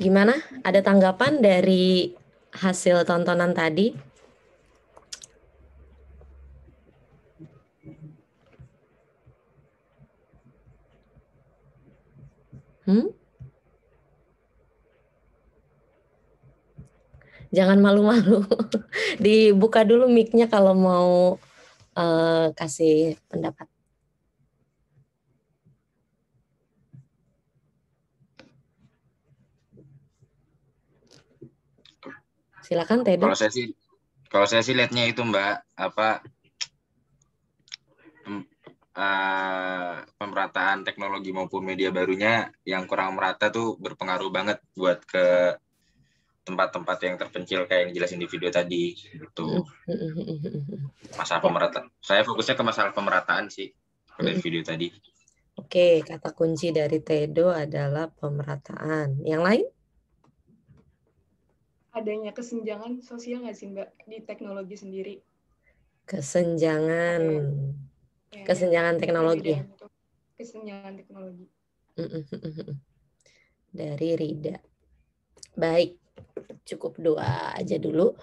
Gimana? Ada tanggapan dari hasil tontonan tadi? Jangan malu-malu. Dibuka dulu mic-nya kalau mau kasih pendapat. Silakan Tedo. Kalau saya sih lihatnya itu Mbak, pemerataan teknologi maupun media barunya yang kurang merata tuh berpengaruh banget buat ke tempat-tempat yang terpencil kayak yang jelasin di video tadi gitu. Masalah pemerataan. Saya fokusnya ke masalah pemerataan sih dari video tadi. Oke, kata kunci dari Tedo adalah pemerataan. Yang lain? Adanya kesenjangan sosial nggak sih Mbak di teknologi sendiri? Kesenjangan. Ya, Kesenjangan teknologi. Kesenjangan teknologi. Dari Rida. Baik, cukup 2 aja dulu.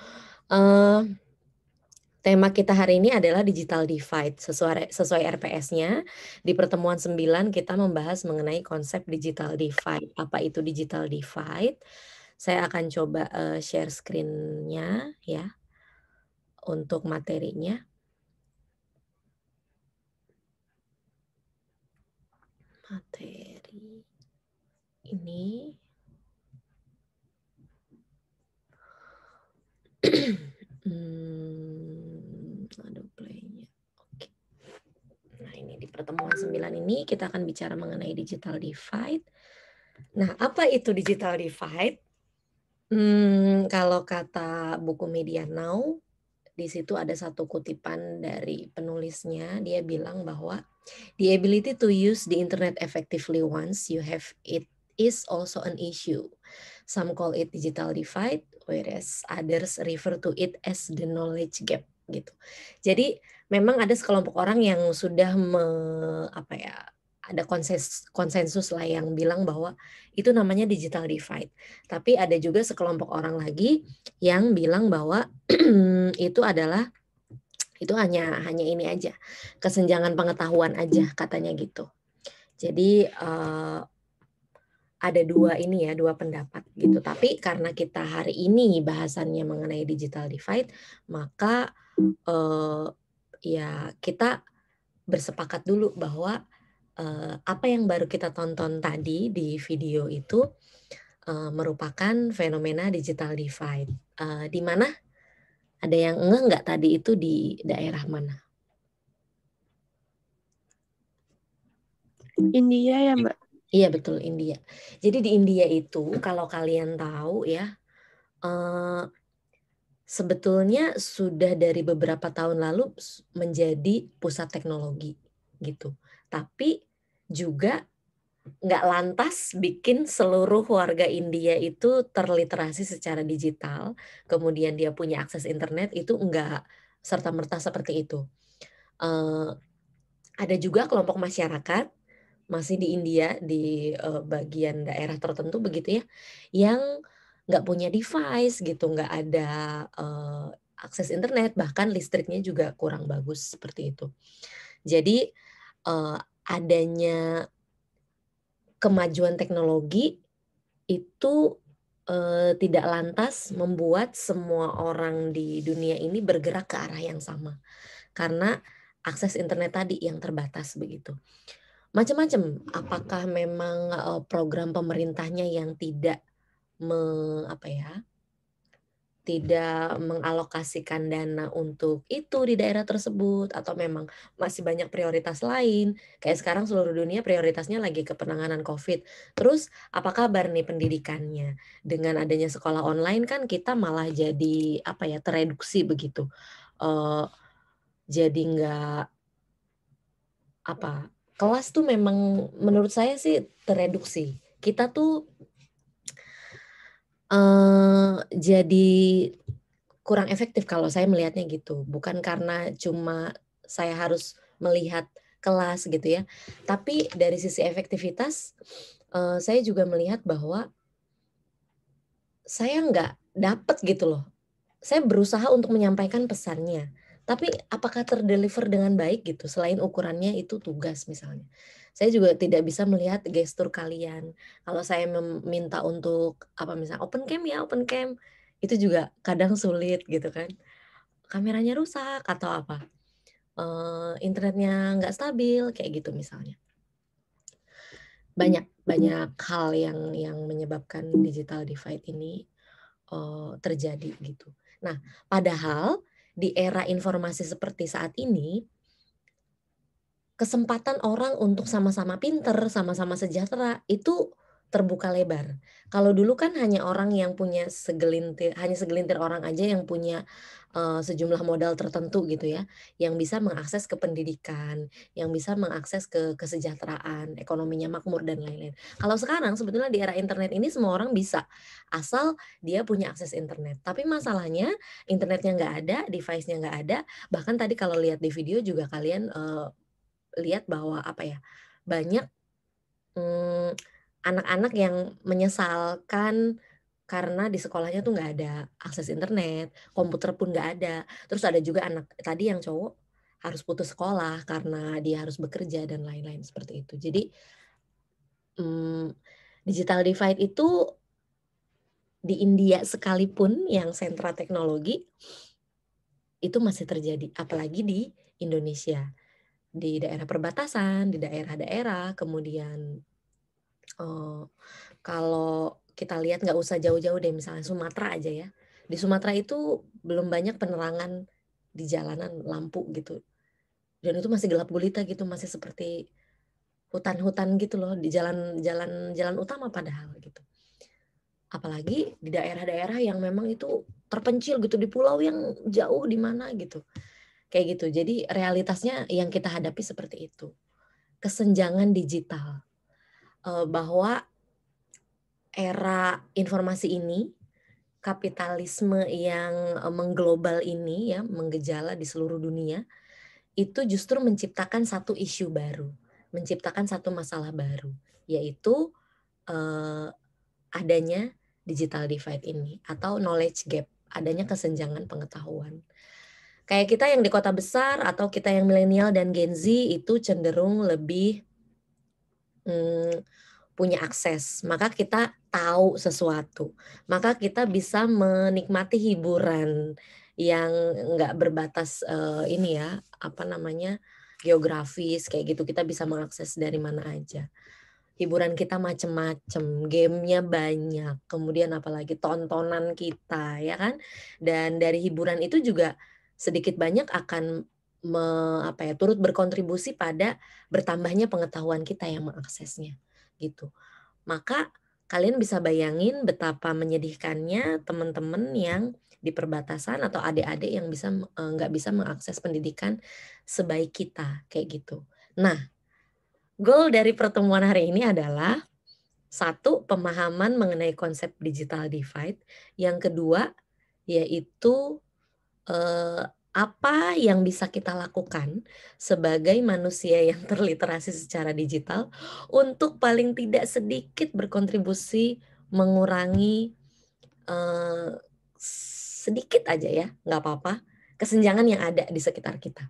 Tema kita hari ini adalah digital divide. Sesuai RPS-nya, di pertemuan 9 kita membahas mengenai konsep digital divide. Apa itu digital divide? Saya akan coba share screen-nya ya untuk materinya. Materi ini. Ada play-nya. Oke. Nah, ini di pertemuan 9 ini kita akan bicara mengenai digital divide. Nah, apa itu digital divide? Kalau kata buku Media Now, di situ ada satu kutipan dari penulisnya. Dia bilang bahwa the ability to use the internet effectively once you have it is also an issue. Some call it digital divide, whereas others refer to it as the knowledge gap gitu. Jadi memang ada sekelompok orang yang sudah ada konsensus lah yang bilang bahwa itu namanya digital divide. Tapi ada juga sekelompok orang lagi yang bilang bahwa itu hanya ini aja, kesenjangan pengetahuan aja katanya gitu. Jadi ada dua pendapat gitu. Tapi karena kita hari ini bahasannya mengenai digital divide, maka ya kita bersepakat dulu bahwa apa yang baru kita tonton tadi di video itu merupakan fenomena digital divide. Di mana ada yang nggak tadi itu di daerah mana? India ya Mbak? Iya betul, India. Jadi di India itu kalau kalian tahu ya, sebetulnya sudah dari beberapa tahun lalu menjadi pusat teknologi gitu. Tapi juga nggak lantas bikin seluruh warga India itu terliterasi secara digital, kemudian dia punya akses internet, itu nggak serta-merta seperti itu. Ada juga kelompok masyarakat masih di India di bagian daerah tertentu begitu ya, yang nggak punya device gitu, nggak ada akses internet, bahkan listriknya juga kurang bagus seperti itu. Jadi adanya kemajuan teknologi itu tidak lantas membuat semua orang di dunia ini bergerak ke arah yang sama, karena akses internet tadi yang terbatas begitu. Macam-macam, apakah memang program pemerintahnya yang tidak tidak mengalokasikan dana untuk itu di daerah tersebut, atau memang masih banyak prioritas lain. Kayak sekarang seluruh dunia prioritasnya lagi ke penanganan COVID. Terus apa kabar nih pendidikannya? Dengan adanya sekolah online kan kita malah jadi tereduksi begitu. Jadi nggak kelas tuh memang menurut saya sih tereduksi. Kita tuh jadi kurang efektif kalau saya melihatnya gitu. Bukan karena cuma saya harus melihat kelas gitu ya. Tapi dari sisi efektivitas saya juga melihat bahwa saya nggak dapet gitu loh. Saya berusaha untuk menyampaikan pesannya, tapi apakah terdeliver dengan baik gitu? Selain ukurannya itu tugas misalnya. Saya juga tidak bisa melihat gestur kalian. Kalau saya meminta untuk apa misalnya open cam ya, open cam, itu juga kadang sulit gitu kan. Kameranya rusak atau apa? Internetnya nggak stabil kayak gitu misalnya. Banyak hal yang menyebabkan digital divide ini terjadi gitu. Nah, padahal di era informasi seperti saat ini, kesempatan orang untuk sama-sama pinter, sama-sama sejahtera itu terbuka lebar. Kalau dulu kan hanya orang yang punya hanya segelintir orang aja yang punya sejumlah modal tertentu gitu ya, yang bisa mengakses ke pendidikan, yang bisa mengakses ke kesejahteraan, ekonominya makmur dan lain-lain. Kalau sekarang sebetulnya di era internet ini semua orang bisa, asal dia punya akses internet. Tapi masalahnya internetnya nggak ada, device-nya nggak ada, bahkan tadi kalau lihat di video juga kalian lihat bahwa apa ya, banyak anak-anak yang menyesalkan karena di sekolahnya tuh nggak ada akses internet, komputer pun nggak ada. Terus ada juga anak tadi yang cowok harus putus sekolah karena dia harus bekerja dan lain-lain seperti itu. Jadi digital divide itu di India sekalipun yang sentra teknologi itu masih terjadi, apalagi di Indonesia, di daerah perbatasan, di daerah-daerah, kemudian kalau kita lihat nggak usah jauh-jauh deh, misalnya Sumatera aja ya. Di Sumatera itu belum banyak penerangan di jalanan, lampu gitu. Dan itu masih gelap gulita gitu, masih seperti hutan-hutan gitu loh di jalan utama padahal gitu. Apalagi di daerah-daerah yang memang itu terpencil gitu, di pulau yang jauh di mana gitu. Kayak gitu. Jadi realitasnya yang kita hadapi seperti itu. Kesenjangan digital. Bahwa era informasi ini, kapitalisme yang mengglobal ini ya, menggejala di seluruh dunia, itu justru menciptakan satu isu baru, menciptakan satu masalah baru, yaitu adanya digital divide ini atau knowledge gap, adanya kesenjangan pengetahuan. Kayak kita yang di kota besar atau kita yang milenial dan Gen Z itu cenderung lebih punya akses, maka kita tahu sesuatu, maka kita bisa menikmati hiburan yang nggak berbatas ini ya, apa namanya, geografis kayak gitu, kita bisa mengakses dari mana aja. Hiburan kita macem-macem, gamenya banyak, kemudian apalagi tontonan kita ya kan, dan dari hiburan itu juga sedikit banyak akan turut berkontribusi pada bertambahnya pengetahuan kita yang mengaksesnya gitu. Maka kalian bisa bayangin betapa menyedihkannya teman-teman yang di perbatasan atau adik-adik yang nggak bisa mengakses pendidikan sebaik kita kayak gitu. Nah, goal dari pertemuan hari ini adalah satu, pemahaman mengenai konsep digital divide. Yang kedua, yaitu apa yang bisa kita lakukan sebagai manusia yang terliterasi secara digital untuk paling tidak sedikit berkontribusi mengurangi sedikit aja ya, nggak apa-apa, kesenjangan yang ada di sekitar kita.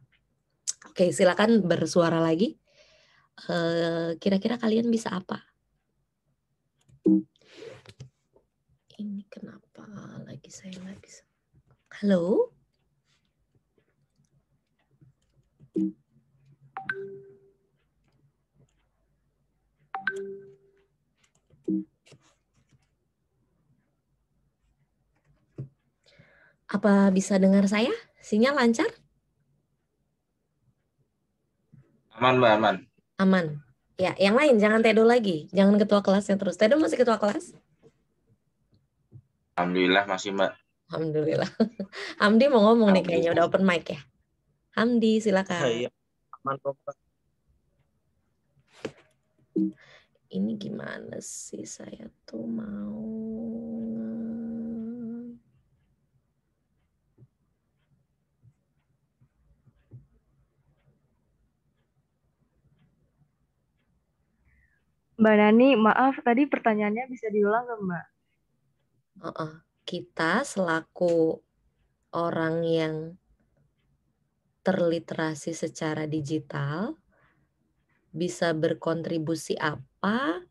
Oke, silakan bersuara lagi. Kira-kira kalian bisa apa? Ini kenapa lagi saya nggak bisa? Halo? Apa bisa dengar saya? Sinyal lancar? Aman, Mbak, aman. Aman. Ya, yang lain jangan Tedo lagi. Jangan ketua kelasnya terus. Tedo masih ketua kelas? Alhamdulillah masih, Mbak. Alhamdulillah. Hamdi mau ngomong nih kayaknya, udah open mic ya. Hamdi, silakan. Iya, aman kok, Pak. Ini gimana sih saya tuh mau... Mbak Nani, maaf tadi pertanyaannya bisa diulang nggak Mbak? Kita selaku orang yang terliterasi secara digital bisa berkontribusi apa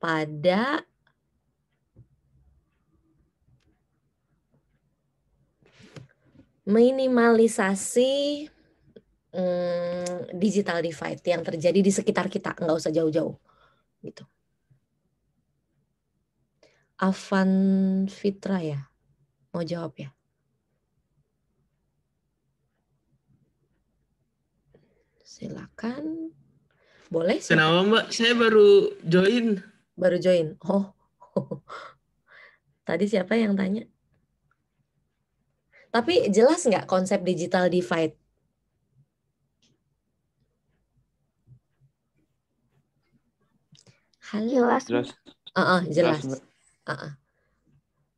pada minimalisasi digital divide yang terjadi di sekitar kita, nggak usah jauh-jauh gitu. Afan Fitra ya, mau jawab ya? Silakan. Boleh siapa? Kenapa Mbak? Saya baru join. Baru join. Oh. Tadi siapa yang tanya? Tapi jelas nggak konsep digital divide? Halo. Jelas. Jelas.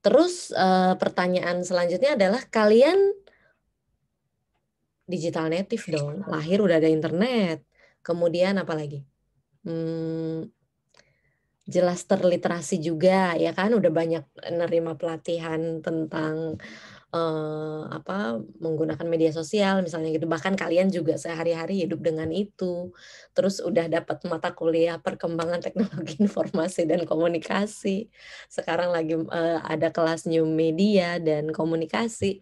Terus pertanyaan selanjutnya adalah kalian digital native dong, lahir udah ada internet. Kemudian apa lagi? Jelas terliterasi juga ya kan, udah banyak nerima pelatihan tentang menggunakan media sosial misalnya gitu, bahkan kalian juga sehari-hari hidup dengan itu, terus udah dapat mata kuliah perkembangan teknologi informasi dan komunikasi, sekarang lagi ada kelas new media dan komunikasi,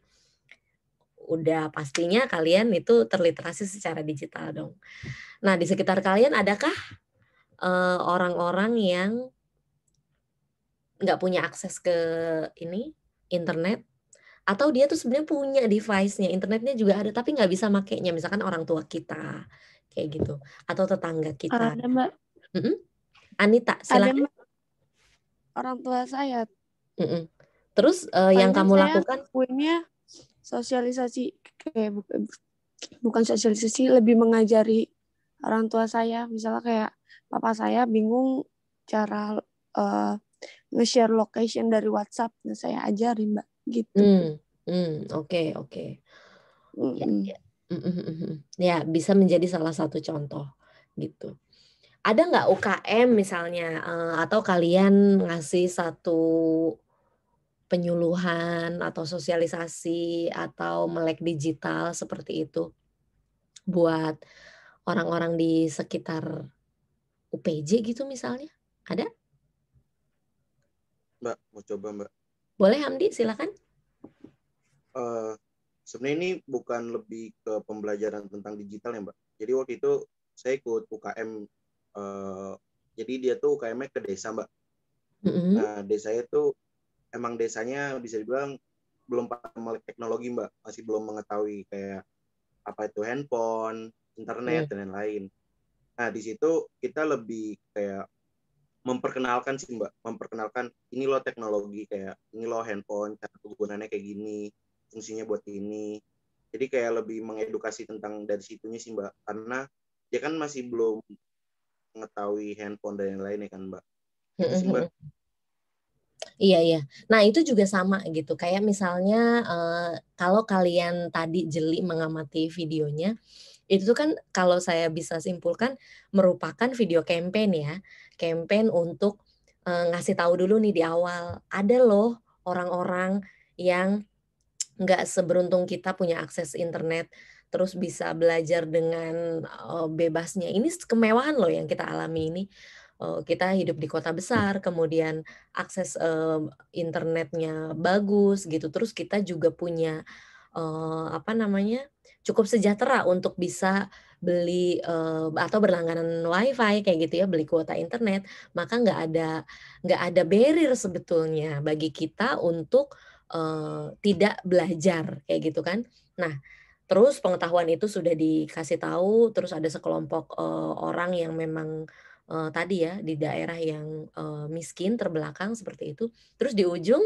udah pastinya kalian itu terliterasi secara digital dong. Nah di sekitar kalian adakah orang-orang yang nggak punya akses ke internet, atau dia tuh sebenarnya punya device-nya, internetnya juga ada tapi nggak bisa makainya, misalkan orang tua kita kayak gitu atau tetangga kita. Ada Mbak. Anita silakan. Ada Mbak. Orang tua saya. Terus yang kamu lakukan? Punya sosialisasi, kayak bukan sosialisasi, lebih mengajari orang tua saya, misalnya kayak papa saya bingung cara nge-share location dari WhatsApp, nah saya ajarin Mbak gitu. Oke. Ya bisa menjadi salah satu contoh gitu. Ada nggak UKM misalnya atau kalian ngasih satu penyuluhan atau sosialisasi atau melek digital seperti itu buat orang-orang di sekitar UPJ gitu misalnya? Ada? Mbak, mau coba Mbak. Boleh Hamdi, silakan. Sebenarnya ini bukan lebih ke pembelajaran tentang digital ya Mbak. Jadi waktu itu saya ikut UKM, jadi dia tuh UKM-nya ke desa Mbak. Nah desanya tuh emang desanya bisa dibilang belum paham melek teknologi Mbak, masih belum mengetahui kayak apa itu handphone, internet dan lain-lain. Nah di situ kita lebih kayak memperkenalkan sih Mbak, memperkenalkan ini loh teknologi, kayak ini loh handphone, cara penggunaannya kayak gini, fungsinya buat ini. Jadi kayak lebih mengedukasi tentang dari situnya sih Mbak, karena dia kan masih belum mengetahui handphone dan yang lain ya kan Mbak. Itu sih Mbak. Iya. Nah itu juga sama gitu. Kayak misalnya kalau kalian tadi jeli mengamati videonya, itu tuh kan kalau saya bisa simpulkan merupakan video campaign ya. Campaign untuk ngasih tahu dulu nih di awal. Ada loh orang-orang yang nggak seberuntung kita punya akses internet, terus bisa belajar dengan bebasnya. Ini kemewahan loh yang kita alami ini. Kita hidup di kota besar, kemudian akses internetnya bagus gitu. Terus kita juga punya cukup sejahtera untuk bisa beli atau berlangganan wifi kayak gitu ya, beli kuota internet. Maka nggak ada barrier sebetulnya bagi kita untuk tidak belajar kayak gitu kan. Nah, terus pengetahuan itu sudah dikasih tahu, terus ada sekelompok orang yang memang tadi ya di daerah yang miskin terbelakang seperti itu. Terus di ujung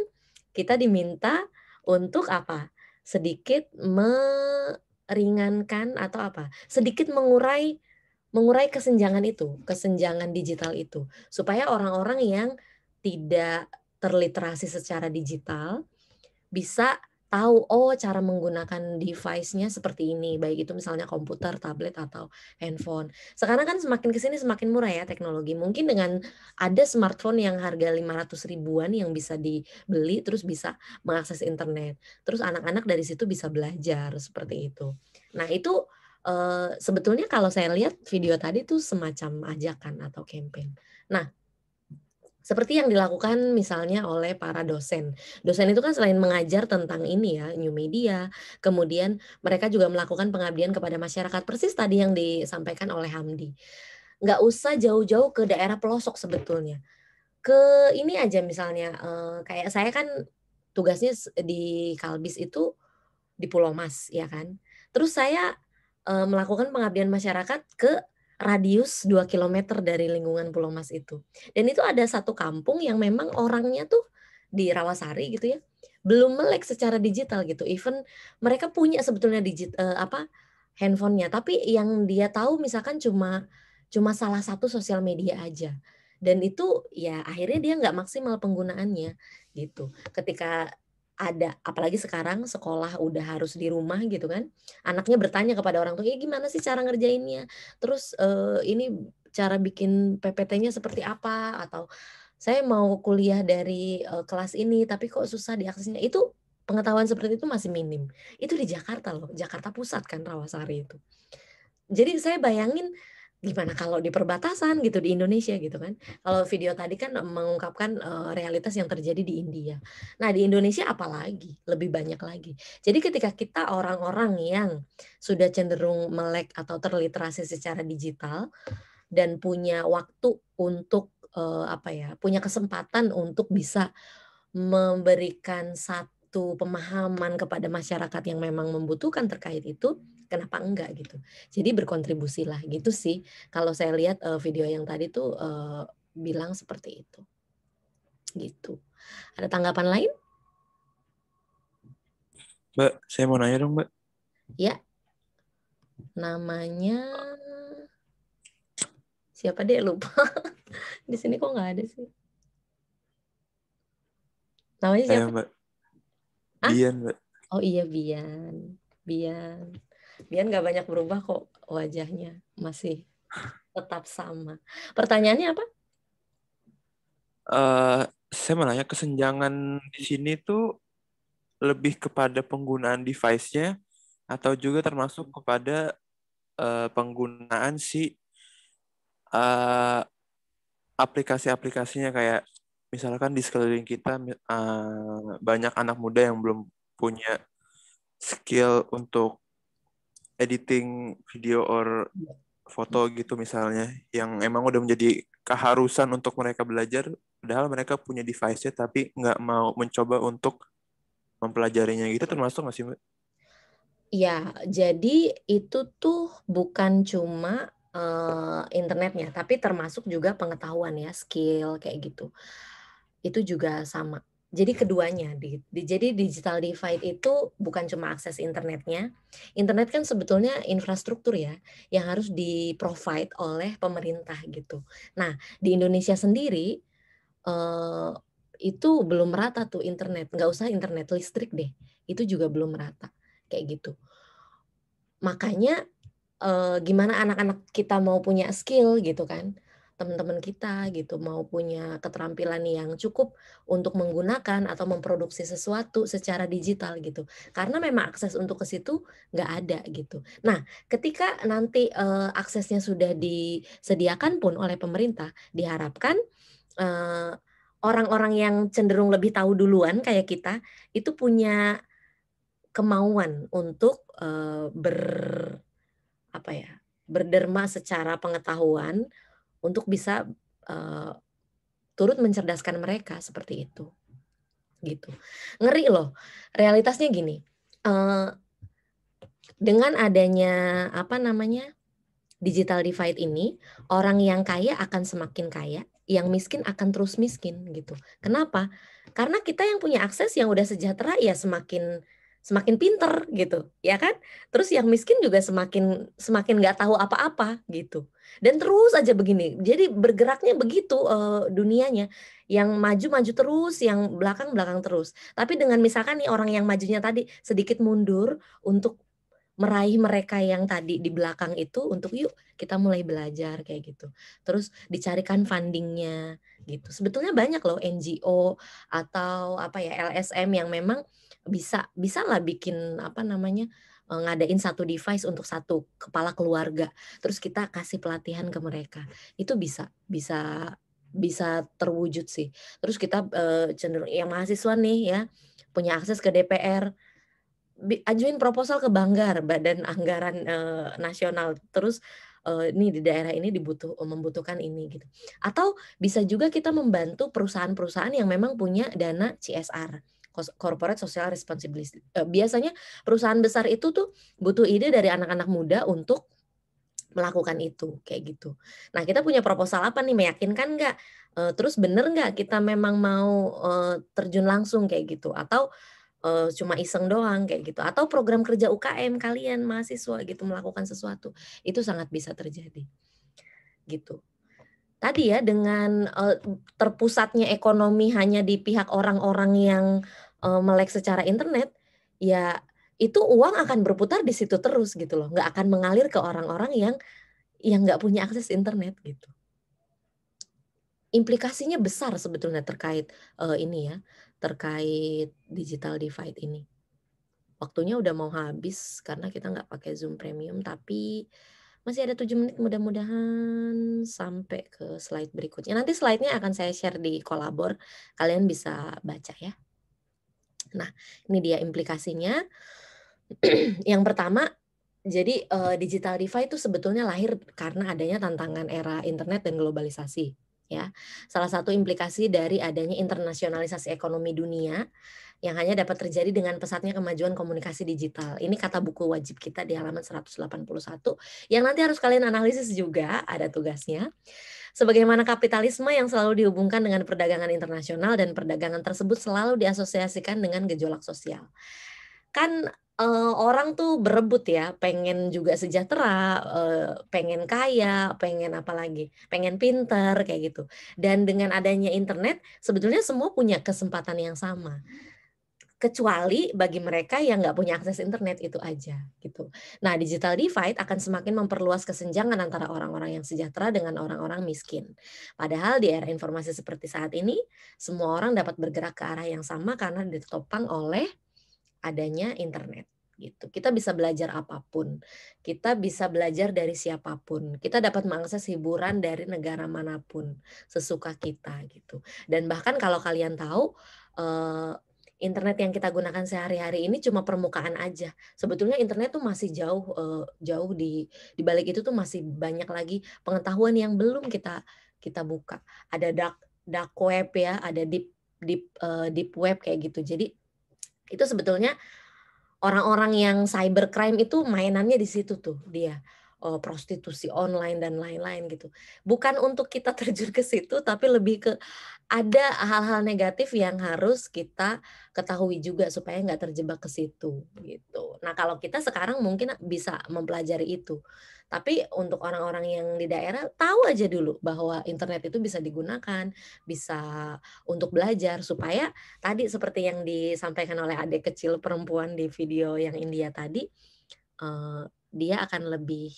kita diminta untuk apa? Sedikit meringankan atau apa? Sedikit mengurai kesenjangan itu, kesenjangan digital itu, supaya orang-orang yang tidak terliterasi secara digital bisa tahu cara menggunakan device-nya seperti ini, baik itu misalnya komputer, tablet atau handphone. Sekarang kan semakin ke sini semakin murah ya teknologi. Mungkin dengan ada smartphone yang harga 500 ribuan yang bisa dibeli terus bisa mengakses internet. Terus anak-anak dari situ bisa belajar seperti itu. Nah, itu sebetulnya kalau saya lihat video tadi tuh semacam ajakan atau campaign. Nah, seperti yang dilakukan misalnya oleh para dosen. Dosen itu kan selain mengajar tentang ini ya, new media, kemudian mereka juga melakukan pengabdian kepada masyarakat. Persis tadi yang disampaikan oleh Hamdi. Nggak usah jauh-jauh ke daerah pelosok sebetulnya. Ke ini aja misalnya, kayak saya kan tugasnya di Kalbis itu di Pulau Mas, ya kan. Terus saya melakukan pengabdian masyarakat ke radius 2 kilometer dari lingkungan Pulau Mas itu. Dan itu ada satu kampung yang memang orangnya tuh di Rawasari gitu ya, belum melek secara digital gitu. Even mereka punya sebetulnya handphonenya, tapi yang dia tahu misalkan cuma salah satu sosial media aja. Dan itu ya akhirnya dia nggak maksimal penggunaannya gitu. Ketika ada, apalagi sekarang sekolah udah harus di rumah gitu kan, anaknya bertanya kepada orang tua, ya gimana sih cara ngerjainnya, terus ini cara bikin PPT-nya seperti apa, atau saya mau kuliah dari kelas ini tapi kok susah diaksesnya. Itu pengetahuan seperti itu masih minim. Itu di Jakarta loh, Jakarta Pusat kan, Rawasari itu. Jadi saya bayangin gimana kalau di perbatasan gitu di Indonesia gitu kan. Kalau video tadi kan mengungkapkan realitas yang terjadi di India. Nah, di Indonesia apalagi, lebih banyak lagi. Jadi ketika kita orang-orang yang sudah cenderung melek atau terliterasi secara digital dan punya waktu untuk punya kesempatan untuk bisa memberikan satu pemahaman kepada masyarakat yang memang membutuhkan terkait itu, kenapa enggak gitu. Jadi berkontribusilah gitu sih. Kalau saya lihat video yang tadi tuh bilang seperti itu. Gitu. Ada tanggapan lain? Mbak, saya mau nanya dong, Mbak. Ya. Namanya siapa deh, lupa. Di sini kok nggak ada sih. Namanya siapa? Saya, Mbak. Bian, Mbak. Oh iya, Bian. Bian nggak banyak berubah kok wajahnya. Masih tetap sama. Pertanyaannya apa? Saya mau nanya, kesenjangan di sini tuh lebih kepada penggunaan device-nya atau juga termasuk kepada penggunaan si aplikasi-aplikasinya, kayak misalkan di sekeliling kita banyak anak muda yang belum punya skill untuk editing video or foto gitu misalnya, yang emang udah menjadi keharusan untuk mereka belajar, padahal mereka punya device-nya tapi nggak mau mencoba untuk mempelajarinya gitu, termasuk nggak sih, Mbak? Ya, jadi itu tuh bukan cuma internetnya, tapi termasuk juga pengetahuan ya, skill kayak gitu. Itu juga sama. Jadi keduanya, jadi digital divide itu bukan cuma akses internetnya. Internet kan sebetulnya infrastruktur ya, yang harus di-provide oleh pemerintah gitu. Nah, di Indonesia sendiri itu belum merata tuh internet. Nggak usah internet listrik deh, itu juga belum merata kayak gitu. Makanya gimana anak-anak kita mau punya skill gitu kan, teman-teman kita gitu mau punya keterampilan yang cukup untuk menggunakan atau memproduksi sesuatu secara digital gitu, karena memang akses untuk ke situ nggak ada gitu. Nah, ketika nanti aksesnya sudah disediakan pun oleh pemerintah, diharapkan orang-orang yang cenderung lebih tahu duluan kayak kita itu punya kemauan untuk berderma secara pengetahuan untuk bisa turut mencerdaskan mereka seperti itu. Gitu. Ngeri loh. Realitasnya gini. Dengan adanya digital divide ini, orang yang kaya akan semakin kaya, yang miskin akan terus miskin gitu. Kenapa? Karena kita yang punya akses yang udah sejahtera ya semakin semakin pinter gitu, ya kan? Terus yang miskin juga semakin nggak tahu apa-apa gitu. Dan terus aja begini. Jadi bergeraknya begitu dunianya. Yang maju terus, yang belakang terus. Tapi dengan misalkan nih orang yang majunya tadi sedikit mundur untuk meraih mereka yang tadi di belakang itu, untuk yuk kita mulai belajar kayak gitu. Terus dicarikan fundingnya gitu. Sebetulnya banyak loh NGO atau apa ya LSM yang memang bisa lah bikin apa namanya ngadain satu device untuk satu kepala keluarga. Terus kita kasih pelatihan ke mereka. Itu bisa terwujud sih. Terus kita cenderung yang mahasiswa nih ya punya akses ke DPR, ajuin proposal ke Banggar, Badan Anggaran Nasional. Terus nih di daerah ini membutuhkan ini gitu. Atau bisa juga kita membantu perusahaan-perusahaan yang memang punya dana CSR, Corporate Social Responsibility. Biasanya perusahaan besar itu tuh butuh ide dari anak-anak muda untuk melakukan itu kayak gitu. Nah kita punya proposal apa nih, meyakinkan nggak? Terus bener nggak kita memang mau terjun langsung kayak gitu? Atau cuma iseng doang kayak gitu, atau program kerja UKM kalian mahasiswa gitu melakukan sesuatu, itu sangat bisa terjadi gitu. Tadi ya dengan terpusatnya ekonomi hanya di pihak orang-orang yang melek secara internet, ya itu uang akan berputar di situ terus gitu loh, nggak akan mengalir ke orang-orang yang nggak punya akses internet gitu. Implikasinya besar sebetulnya terkait ini ya, terkait digital divide ini. Waktunya udah mau habis karena kita nggak pakai Zoom Premium, tapi masih ada 7 menit, mudah-mudahan sampai ke slide berikutnya. Nanti slide-nya akan saya share di Kolabor, kalian bisa baca ya. Nah, ini dia implikasinya. Yang pertama, jadi digital divide itu sebetulnya lahir karena adanya tantangan era internet dan globalisasi. Ya, salah satu implikasi dari adanya internasionalisasi ekonomi dunia yang hanya dapat terjadi dengan pesatnya kemajuan komunikasi digital. Ini kata buku wajib kita di halaman 181 yang nanti harus kalian analisis juga, ada tugasnya. Sebagaimana kapitalisme yang selalu dihubungkan dengan perdagangan internasional dan perdagangan tersebut selalu diasosiasikan dengan gejolak sosial. Kan orang tuh berebut ya, pengen juga sejahtera, pengen kaya, pengen apa lagi, pengen pinter kayak gitu. Dan dengan adanya internet, sebetulnya semua punya kesempatan yang sama. Kecuali bagi mereka yang nggak punya akses internet, itu aja gitu. Nah, digital divide akan semakin memperluas kesenjangan antara orang-orang yang sejahtera dengan orang-orang miskin. Padahal di era informasi seperti saat ini, semua orang dapat bergerak ke arah yang sama karena ditopang oleh adanya internet gitu. Kita bisa belajar apapun. Kita bisa belajar dari siapapun. Kita dapat mengakses hiburan dari negara manapun sesuka kita gitu. Dan bahkan kalau kalian tahu internet yang kita gunakan sehari-hari ini cuma permukaan aja. Sebetulnya internet tuh masih jauh di balik itu tuh masih banyak lagi pengetahuan yang belum kita buka. Ada dark web ya, ada deep web kayak gitu. Jadi itu sebetulnya orang-orang yang cybercrime itu mainannya di situ tuh dia. Prostitusi online dan lain-lain gitu. Bukan untuk kita terjun ke situ, tapi lebih ke ada hal-hal negatif yang harus kita ketahui juga supaya nggak terjebak ke situ gitu. Nah kalau kita sekarang mungkin bisa mempelajari itu. Tapi untuk orang-orang yang di daerah tahu aja dulu bahwa internet itu bisa digunakan, bisa untuk belajar supaya tadi seperti yang disampaikan oleh adik kecil perempuan di video yang India tadi, dia akan lebih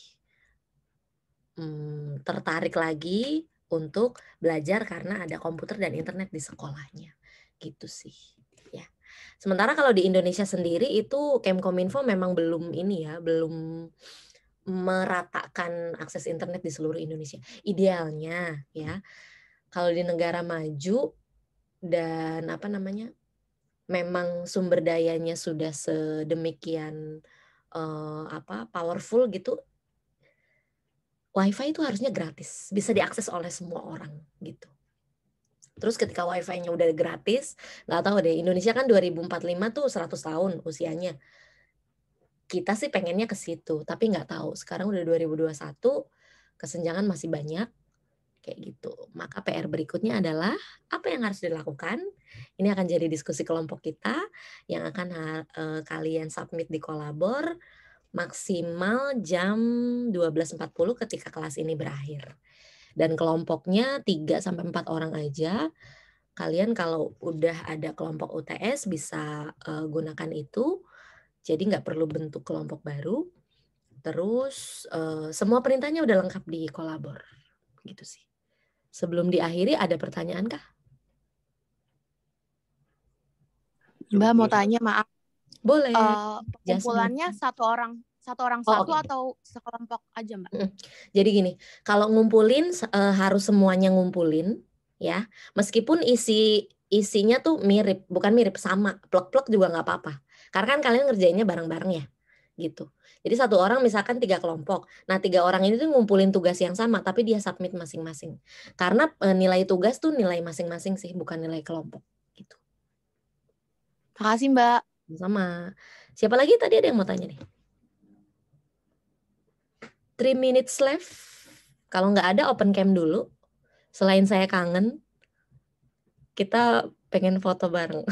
tertarik lagi untuk belajar karena ada komputer dan internet di sekolahnya, gitu sih. Ya. Sementara kalau di Indonesia sendiri itu Kemkominfo memang belum meratakan akses internet di seluruh Indonesia. Idealnya ya, kalau di negara maju dan memang sumber dayanya sudah sedemikian powerful gitu, WiFi itu harusnya gratis, bisa diakses oleh semua orang gitu. Terus ketika WiFi-nya udah gratis, nggak tahu deh, Indonesia kan 2045 tuh 100 tahun usianya. Kita sih pengennya ke situ, tapi nggak tahu. Sekarang udah 2021, kesenjangan masih banyak. Kayak gitu. Maka PR berikutnya adalah apa yang harus dilakukan? Ini akan jadi diskusi kelompok kita yang akan kalian submit di Kolabor maksimal jam 12.40 ketika kelas ini berakhir. Dan kelompoknya 3-4 orang aja. Kalian kalau udah ada kelompok UTS bisa gunakan itu. Jadi nggak perlu bentuk kelompok baru. Terus semua perintahnya udah lengkap di Kolabor. Gitu sih. Sebelum diakhiri ada pertanyaan kah? Mbak mau tanya, maaf. Boleh. Pengumpulannya satu orang okay. atau sekelompok aja, Mbak? Jadi gini, kalau ngumpulin harus semuanya ngumpulin ya. Meskipun isinya tuh mirip, bukan mirip, sama, plek-plek juga nggak apa-apa. Karena kan kalian ngerjainnya bareng-bareng ya, gitu. Jadi satu orang misalkan 3 kelompok. Nah 3 orang ini tuh ngumpulin tugas yang sama, tapi dia submit masing-masing. Karena nilai tugas tuh nilai masing-masing sih, bukan nilai kelompok. Gitu. Makasih Mbak. Sama. Siapa lagi tadi ada yang mau tanya nih? 3 minutes left. Kalau nggak ada open cam dulu. Selain saya kangen, kita pengen foto bareng.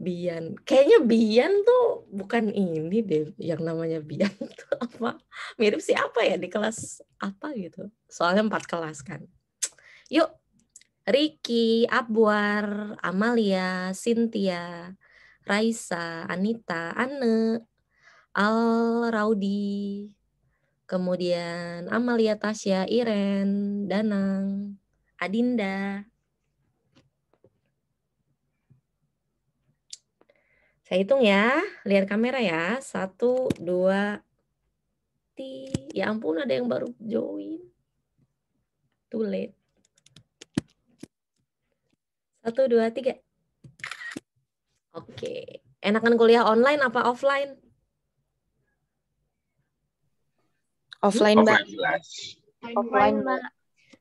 Bian. Kayaknya Bian tuh bukan ini deh, yang namanya Bian tuh apa? Mirip siapa ya di kelas apa gitu. Soalnya 4 kelas kan. Yuk, Ricky, Abwar, Amalia, Cynthia, Raisa, Anita, Anne, Al, Raudi, kemudian Amalia, Tasya, Iren, Danang, Adinda. Saya hitung ya, lihat kamera ya. 1, 2, 3. Ya ampun, ada yang baru join. Too late. 1, 2, 3. Oke. Enakan kuliah online apa offline? Offline, Mbak. Offline, Mbak.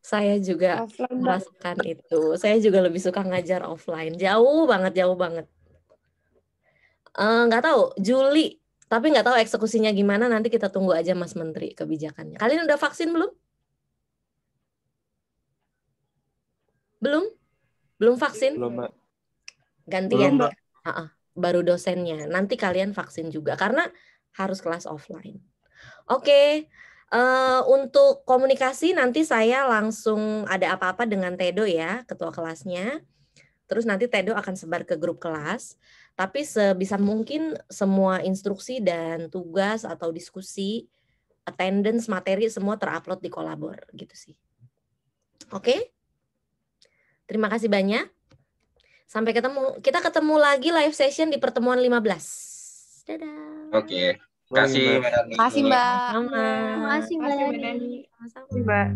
Saya juga merasakan itu. Saya juga lebih suka ngajar offline. Jauh banget, jauh banget. Nggak tahu, Juli. Tapi nggak tahu eksekusinya gimana. Nanti kita tunggu aja Mas Menteri kebijakannya. Kalian udah vaksin belum? Belum? Belum vaksin? Belum, Mbak. Gantian. Belum, Mbak. Baru dosennya. Nanti kalian vaksin juga. Karena harus kelas offline. Oke. Untuk komunikasi nanti saya langsung ada apa-apa dengan Tedo ya, ketua kelasnya. Terus nanti Tedo akan sebar ke grup kelas. Tapi sebisa mungkin semua instruksi dan tugas atau diskusi, attendance, materi semua terupload di Kolabor gitu sih. Oke? Terima kasih banyak. Sampai ketemu. Kita ketemu lagi live session di pertemuan 15. Dadah. Oke. Terima kasih Mbak Dani. Makasih Mbak. Sama. Terima kasih, Mbak Dani. Sama-sama. Mbak.